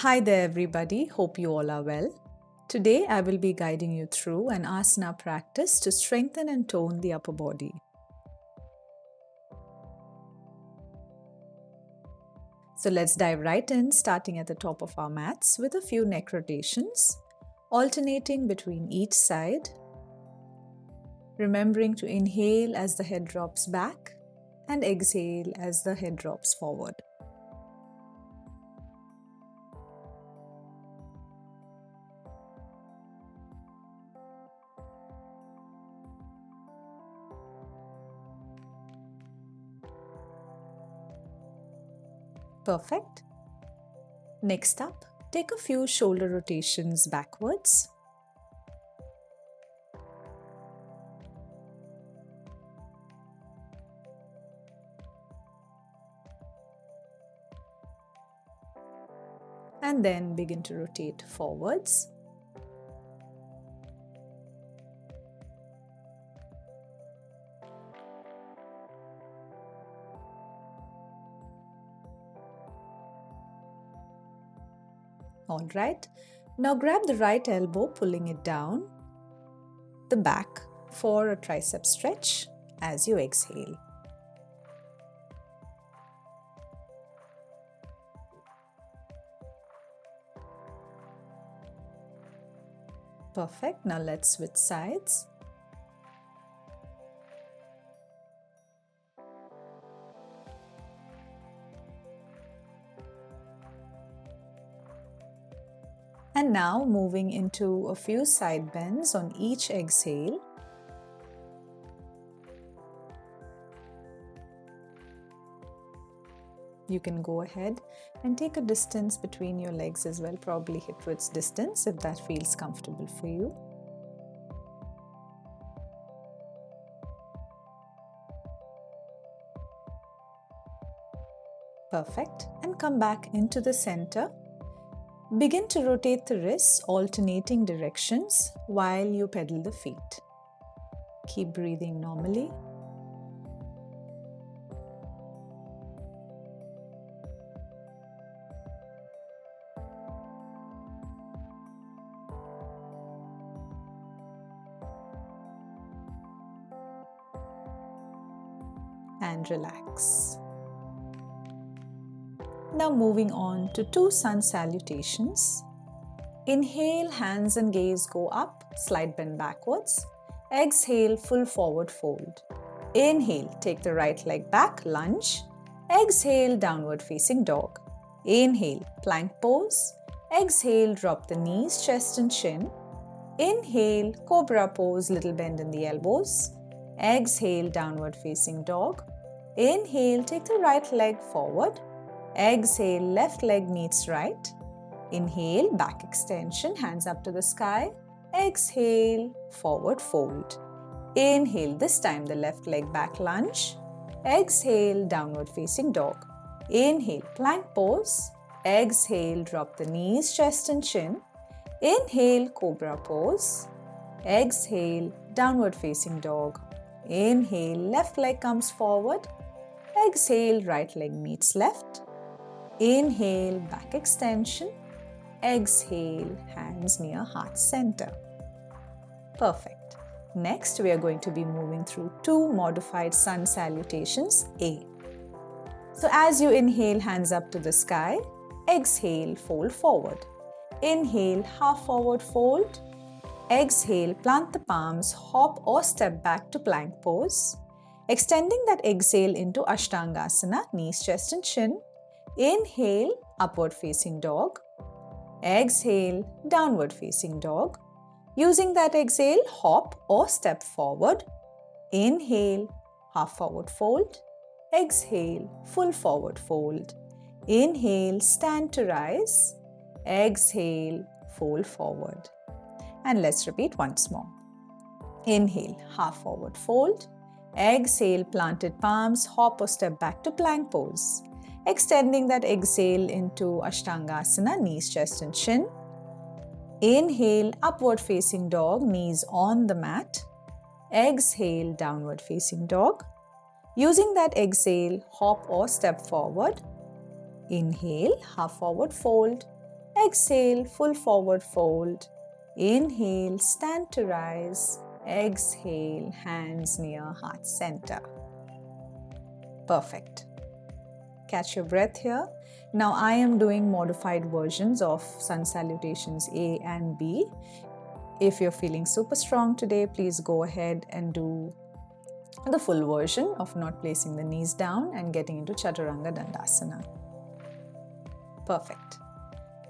Hi there everybody, hope you all are well. Today I will be guiding you through an asana practice to strengthen and tone the upper body. So let's dive right in, starting at the top of our mats with a few neck rotations, alternating between each side, remembering to inhale as the head drops back and exhale as the head drops forward. Perfect. Next up, take a few shoulder rotations backwards. And then begin to rotate forwards. All right, now grab the right elbow, pulling it down the back for a tricep stretch as you exhale. Perfect, now let's switch sides. And now moving into a few side bends on each exhale. You can go ahead and take a distance between your legs as well, probably hip width distance if that feels comfortable for you. Perfect, and come back into the center. Begin to rotate the wrists, alternating directions while you pedal the feet. Keep breathing normally. And relax. Now moving on to two sun salutations. Inhale, hands and gaze go up, slight bend backwards. Exhale, full forward fold. Inhale, take the right leg back, lunge. Exhale, downward facing dog. Inhale, plank pose. Exhale, drop the knees, chest and chin. Inhale, cobra pose, little bend in the elbows. Exhale, downward facing dog. Inhale, take the right leg forward. Exhale, left leg meets right. Inhale, back extension, hands up to the sky. Exhale, forward fold. Inhale, this time the left leg back lunge. Exhale, downward facing dog. Inhale, plank pose. Exhale, drop the knees, chest and chin. Inhale, cobra pose. Exhale, downward facing dog. Inhale, left leg comes forward. Exhale, right leg meets left. Inhale, back extension. Exhale, hands near heart center. Perfect. Next, we are going to be moving through two modified sun salutations, A. So as you inhale, hands up to the sky. Exhale, fold forward. Inhale, half forward fold. Exhale, plant the palms, hop or step back to plank pose. Extending that exhale into Ashtangasana, knees, chest and chin. Inhale, upward facing dog. Exhale, downward facing dog. Using that exhale, hop or step forward. Inhale, half forward fold. Exhale, full forward fold. Inhale, stand to rise. Exhale, fold forward. And let's repeat once more. Inhale, half forward fold. Exhale, planted palms, hop or step back to plank pose. Extending that exhale into Ashtangasana, knees, chest and chin. Inhale, upward facing dog, knees on the mat. Exhale, downward facing dog. Using that exhale, hop or step forward. Inhale, half forward fold. Exhale, full forward fold. Inhale, stand to rise. Exhale, hands near heart center. Perfect. Catch your breath here. Now I am doing modified versions of sun salutations A and B. If you're feeling super strong today, please go ahead and do the full version of not placing the knees down and getting into Chaturanga Dandasana. Perfect.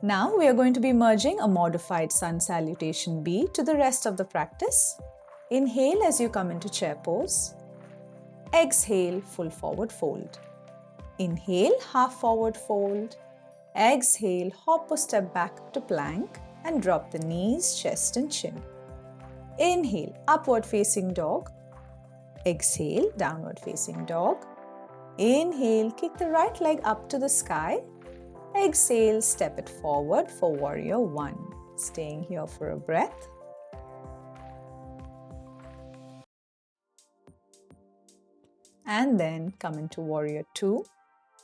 Now we are going to be merging a modified sun salutation B to the rest of the practice. Inhale as you come into chair pose. Exhale, full forward fold. Inhale, half forward fold. Exhale, hop or step back to plank and drop the knees, chest and chin. Inhale, upward facing dog. Exhale, downward facing dog. Inhale, kick the right leg up to the sky. Exhale, step it forward for warrior one. Staying here for a breath. And then come into warrior two.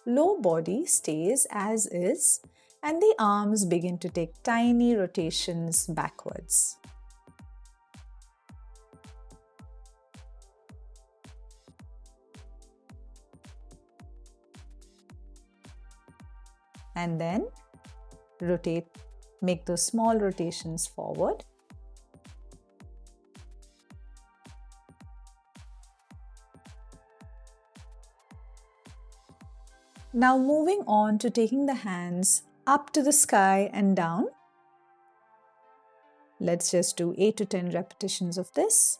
Low body stays as is and the arms begin to take tiny rotations backwards. And then rotate, make those small rotations forward. Now moving on to taking the hands up to the sky and down. Let's just do 8 to 10 repetitions of this.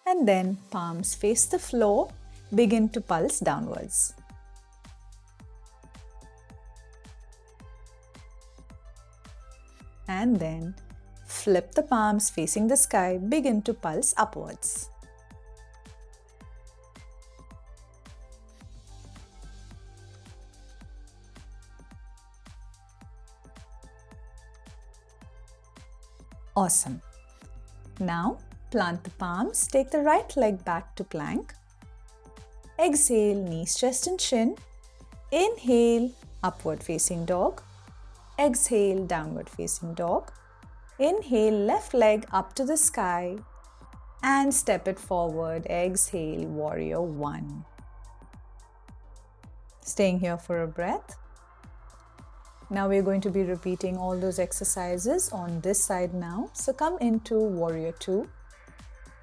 And then palms face the floor, begin to pulse downwards. And then flip the palms facing the sky, begin to pulse upwards. Awesome. Now plant the palms, take the right leg back to plank. Exhale, knees, chest and chin. Inhale, upward facing dog. Exhale, downward facing dog. Inhale, left leg up to the sky and step it forward. Exhale, warrior one. Staying here for a breath. Now we're going to be repeating all those exercises on this side now. So come into warrior two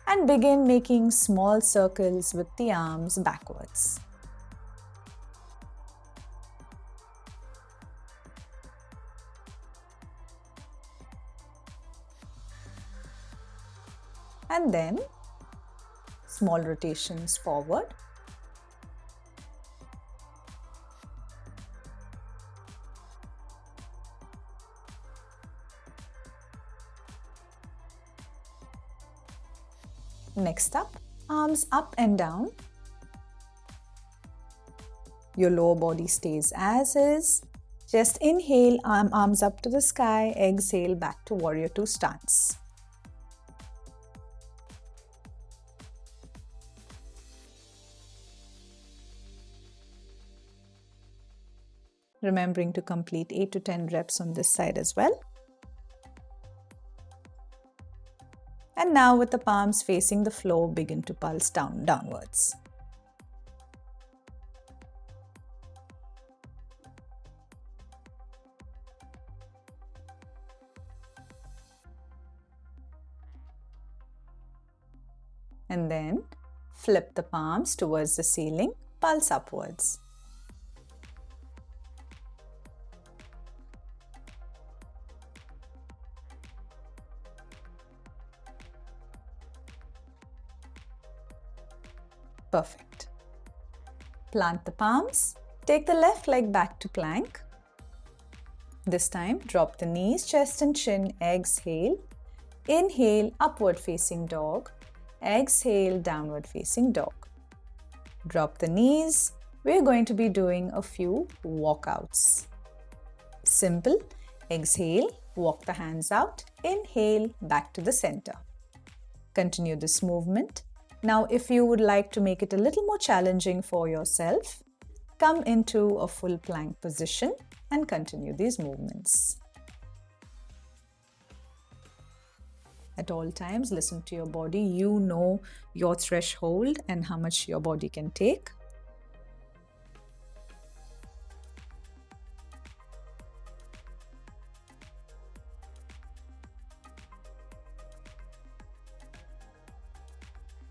and begin making small circles with the arms backwards. And then small rotations forward. Next up, arms up and down. Your lower body stays as is. Just inhale, arms up to the sky. Exhale, back to warrior two stance. Remembering to complete 8 to 10 reps on this side as well. And now with the palms facing the floor, begin to pulse downwards. And then flip the palms towards the ceiling, pulse upwards. Perfect. Plant the palms, take the left leg back to plank. This time, drop the knees, chest and chin, exhale. Inhale, upward facing dog. Exhale, downward facing dog. Drop the knees. We're going to be doing a few walkouts. Simple. Exhale, walk the hands out. Inhale, back to the center. Continue this movement. Now, if you would like to make it a little more challenging for yourself, come into a full plank position and continue these movements. At all times, listen to your body. You know your threshold and how much your body can take.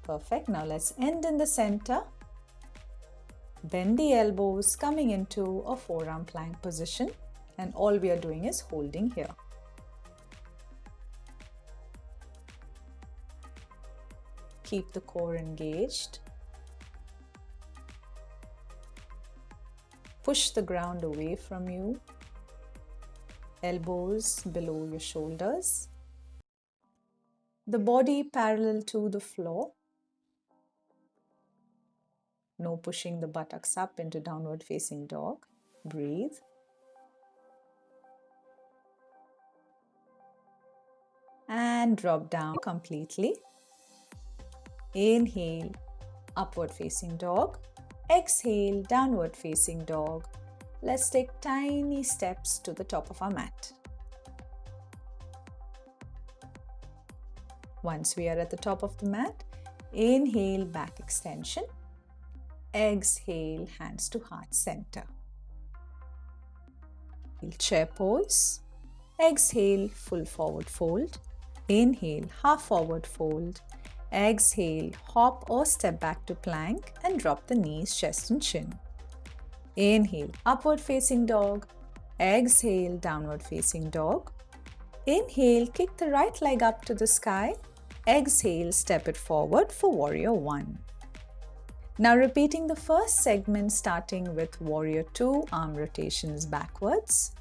Perfect. Now let's end in the center. Bend the elbows, coming into a forearm plank position, and all we are doing is holding here. Keep the core engaged. Push the ground away from you. Elbows below your shoulders. The body parallel to the floor. No pushing the buttocks up into downward facing dog. Breathe. And drop down completely. Inhale, upward facing dog. Exhale, downward facing dog. Let's take tiny steps to the top of our mat. Once we are at the top of the mat, inhale, back extension. Exhale, hands to heart center. Chair pose. Exhale, full forward fold. Inhale, half forward fold. Exhale, hop or step back to plank and drop the knees, chest and chin. Inhale, upward facing dog. Exhale, downward facing dog. Inhale, kick the right leg up to the sky. Exhale, step it forward for warrior one. Now repeating the first segment starting with warrior two, arm rotations backwards.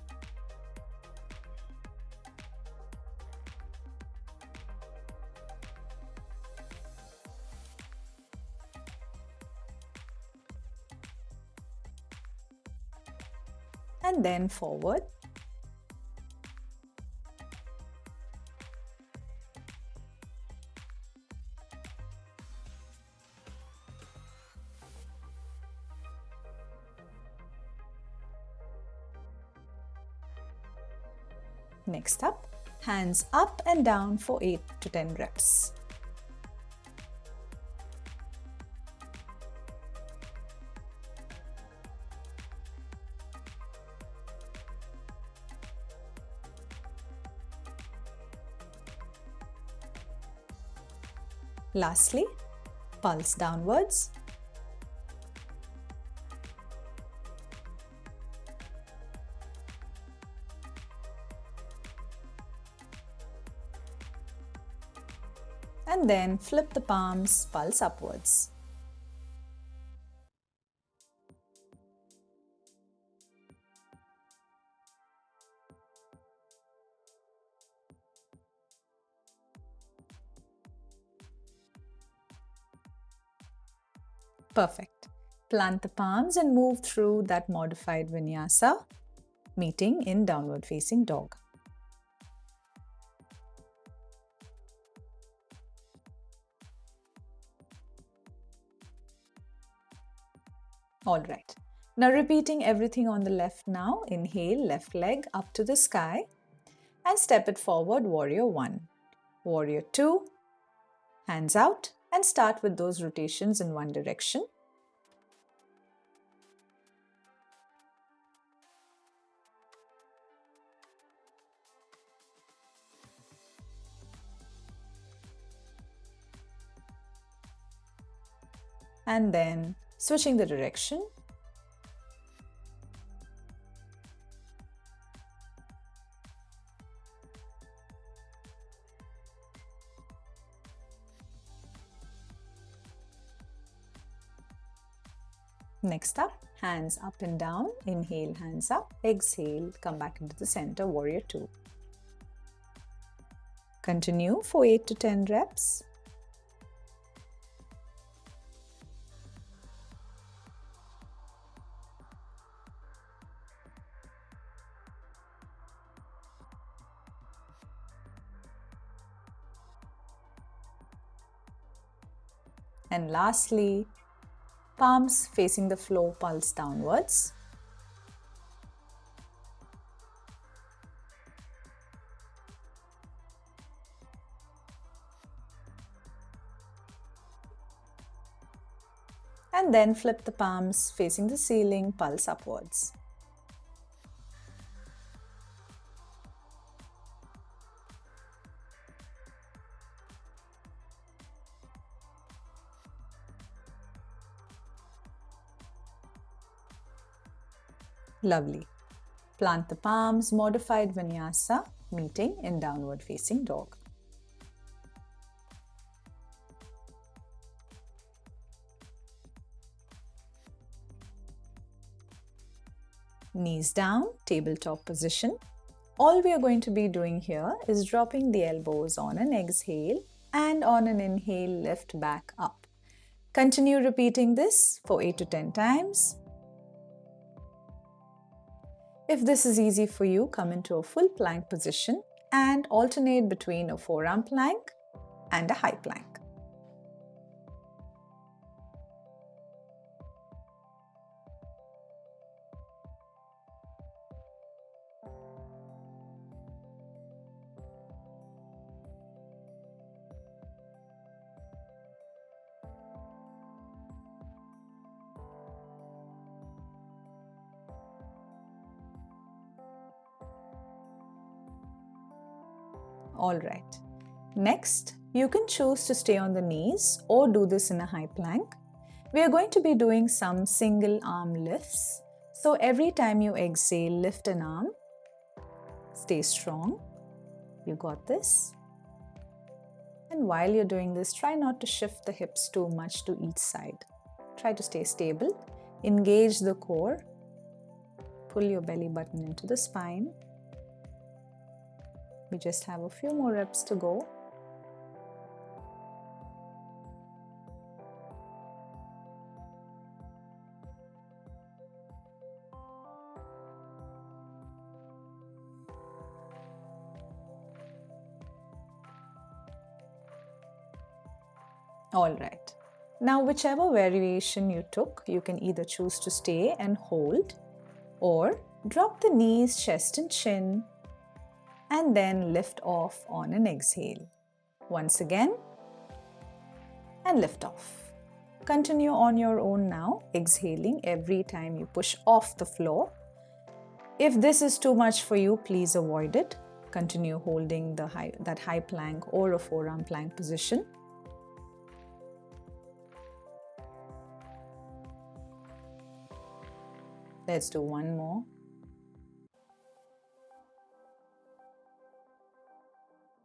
And then forward. Next up, hands up and down for 8 to 10 reps. Lastly, pulse downwards. And then flip the palms, pulse upwards. Perfect. Plant the palms and move through that modified vinyasa, meeting in downward facing dog. All right. Now repeating everything on the left now. Inhale, left leg up to the sky and step it forward, warrior one. Warrior two, hands out and start with those rotations in one direction. And then switching the direction. Next up, hands up and down. Inhale, hands up. Exhale, come back into the center, warrior two. Continue for 8 to 10 reps. And lastly, palms facing the floor, pulse downwards. And then flip the palms facing the ceiling, pulse upwards. Lovely. Plant the palms, modified vinyasa, meeting in downward facing dog. Knees down, tabletop position. All we are going to be doing here is dropping the elbows on an exhale and on an inhale, lift back up. Continue repeating this for 8 to 10 times. If this is easy for you, come into a full plank position and alternate between a forearm plank and a high plank. Alright. Next, you can choose to stay on the knees or do this in a high plank. We are going to be doing some single arm lifts. So every time you exhale, lift an arm. Stay strong. You got this. And while you're doing this, try not to shift the hips too much to each side. Try to stay stable. Engage the core. Pull your belly button into the spine. We just have a few more reps to go. All right. Now, whichever variation you took, you can either choose to stay and hold or drop the knees, chest and chin, and then lift off on an exhale. Once again, and lift off. Continue on your own now, exhaling every time you push off the floor. If this is too much for you, please avoid it. Continue holding that high plank or a forearm plank position. Let's do one more.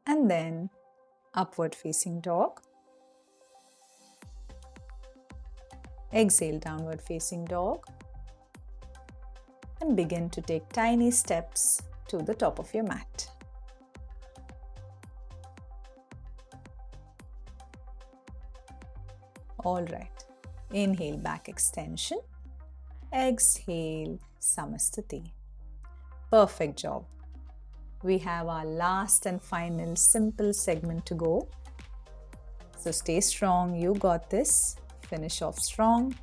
And then upward facing dog. Exhale, downward facing dog. And begin to take tiny steps to the top of your mat. All right. Inhale, back extension. Exhale, Samastiti. Perfect job. We have our last and final simple segment to go. So stay strong, you got this. Finish off strong.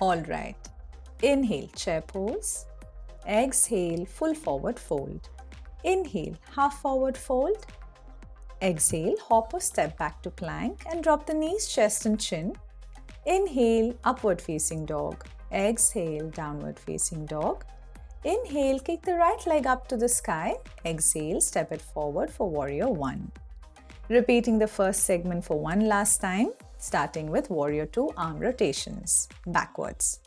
All right. Inhale, chair pose. Exhale, full forward fold. Inhale, half forward fold. Exhale, hop or step back to plank and drop the knees, chest and chin. Inhale, upward facing dog. Exhale, downward facing dog. Inhale, kick the right leg up to the sky. Exhale, step it forward for warrior one. Repeating the first segment for one last time, starting with warrior two arm rotations, backwards.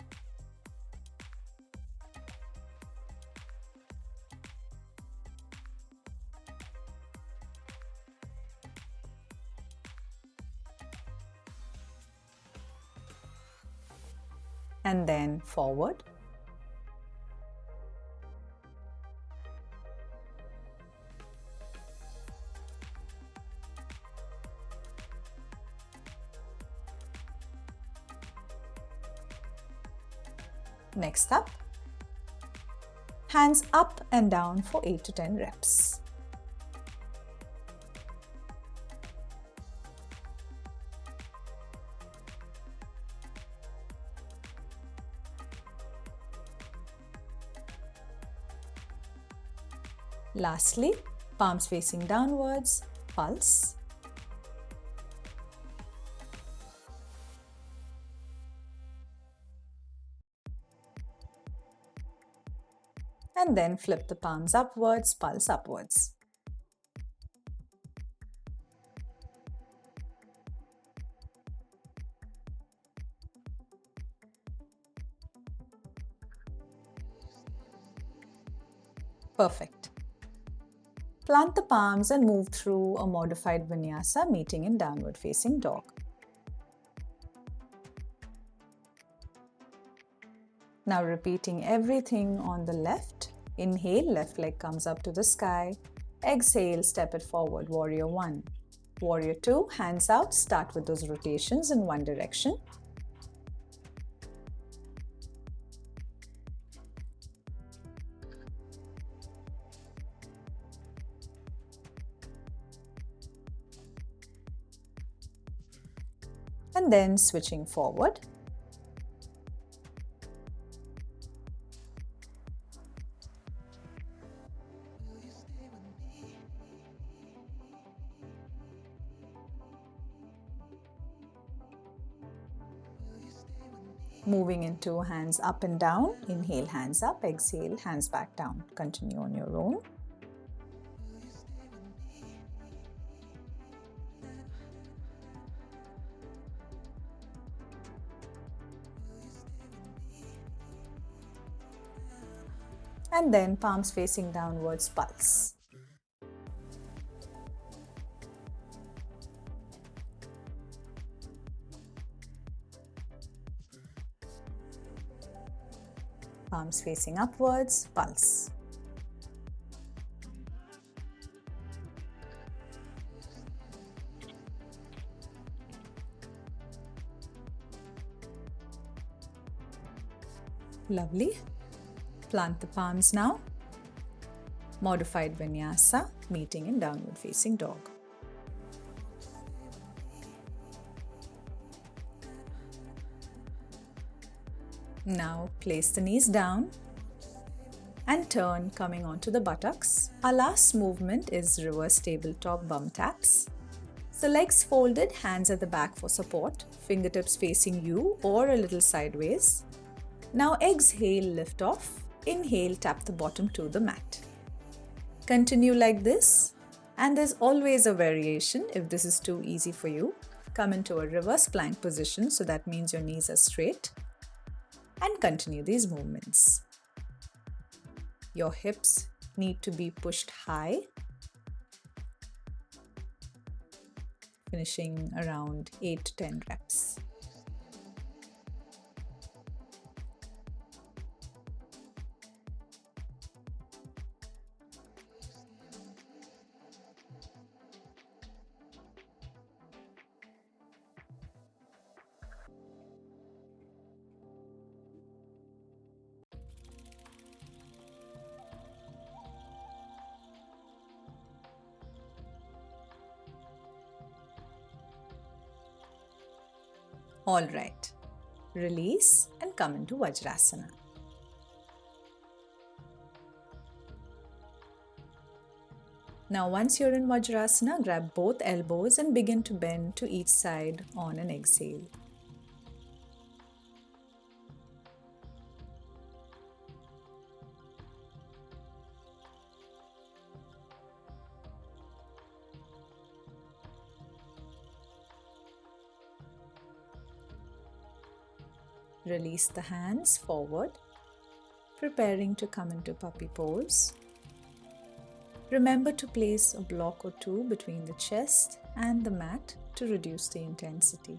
And then forward. Next up, hands up and down for 8 to 10 reps. Lastly, palms facing downwards, pulse. And then flip the palms upwards, pulse upwards. Perfect. Plant the palms and move through a modified vinyasa, meeting in downward facing dog. Now repeating everything on the left. Inhale, left leg comes up to the sky. Exhale, step it forward, warrior 1. Warrior 2, hands out, start with those rotations in one direction. And then switching forward. Moving into hands up and down. Inhale, hands up. Exhale, hands back down. Continue on your own. And then palms facing downwards, pulse. Palms facing upwards, pulse. Lovely. Plant the palms now. Modified vinyasa, meeting in downward facing dog. Now place the knees down and turn, coming onto the buttocks. Our last movement is reverse tabletop bum taps. So legs folded, hands at the back for support, fingertips facing you or a little sideways. Now exhale, lift off. Inhale, tap the bottom to the mat. Continue like this, and there's always a variation. If this is too easy for you, come into a reverse plank position, so that means your knees are straight, and continue these movements. Your hips need to be pushed high, finishing around 8 to 10 reps. All right, release and come into Vajrasana. Now once you're in Vajrasana, grab both elbows and begin to bend to each side on an exhale. Release the hands forward, preparing to come into puppy pose. Remember to place a block or two between the chest and the mat to reduce the intensity.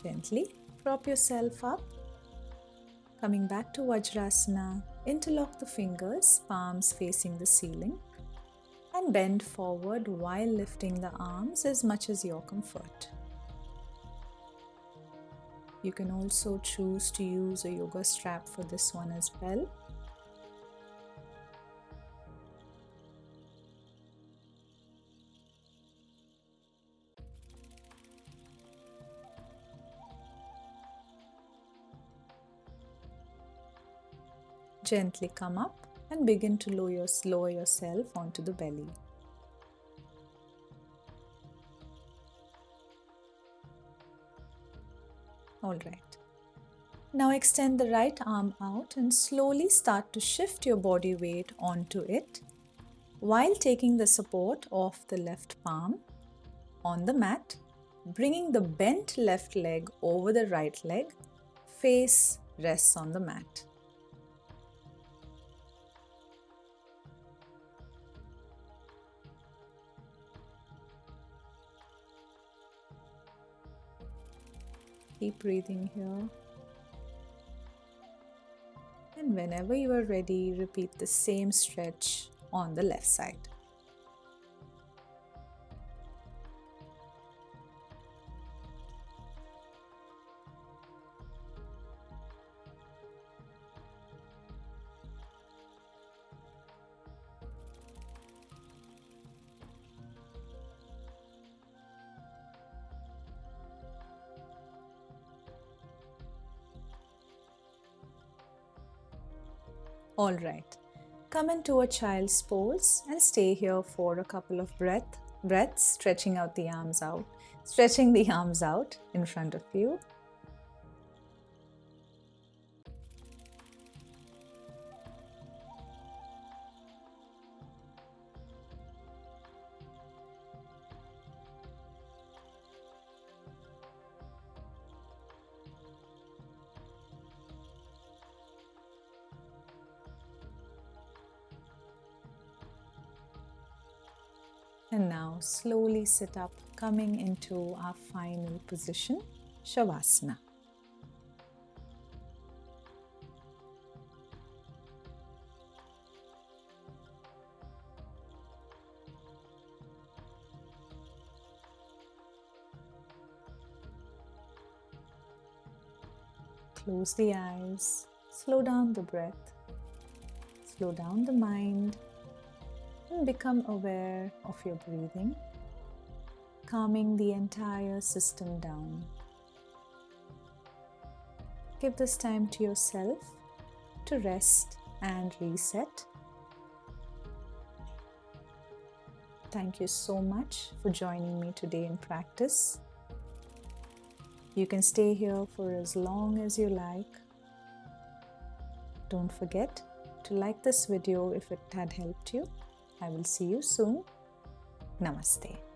Gently prop yourself up. Coming back to Vajrasana, interlock the fingers, palms facing the ceiling, and bend forward while lifting the arms as much as your comfort. You can also choose to use a yoga strap for this one as well. Gently come up and begin to lower yourself onto the belly. All right. Now extend the right arm out and slowly start to shift your body weight onto it while taking the support of the left palm on the mat, bringing the bent left leg over the right leg, face rests on the mat. Keep breathing here. And whenever you are ready, repeat the same stretch on the left side. All right, come into a child's pose and stay here for a couple of breaths, stretching the arms out in front of you. And now slowly sit up, coming into our final position, Shavasana. Close the eyes, slow down the breath, slow down the mind, and become aware of your breathing, calming the entire system down. Give this time to yourself to rest and reset. Thank you so much for joining me today in practice. You can stay here for as long as you like. Don't forget to like this video if it had helped you. I will see you soon. Namaste.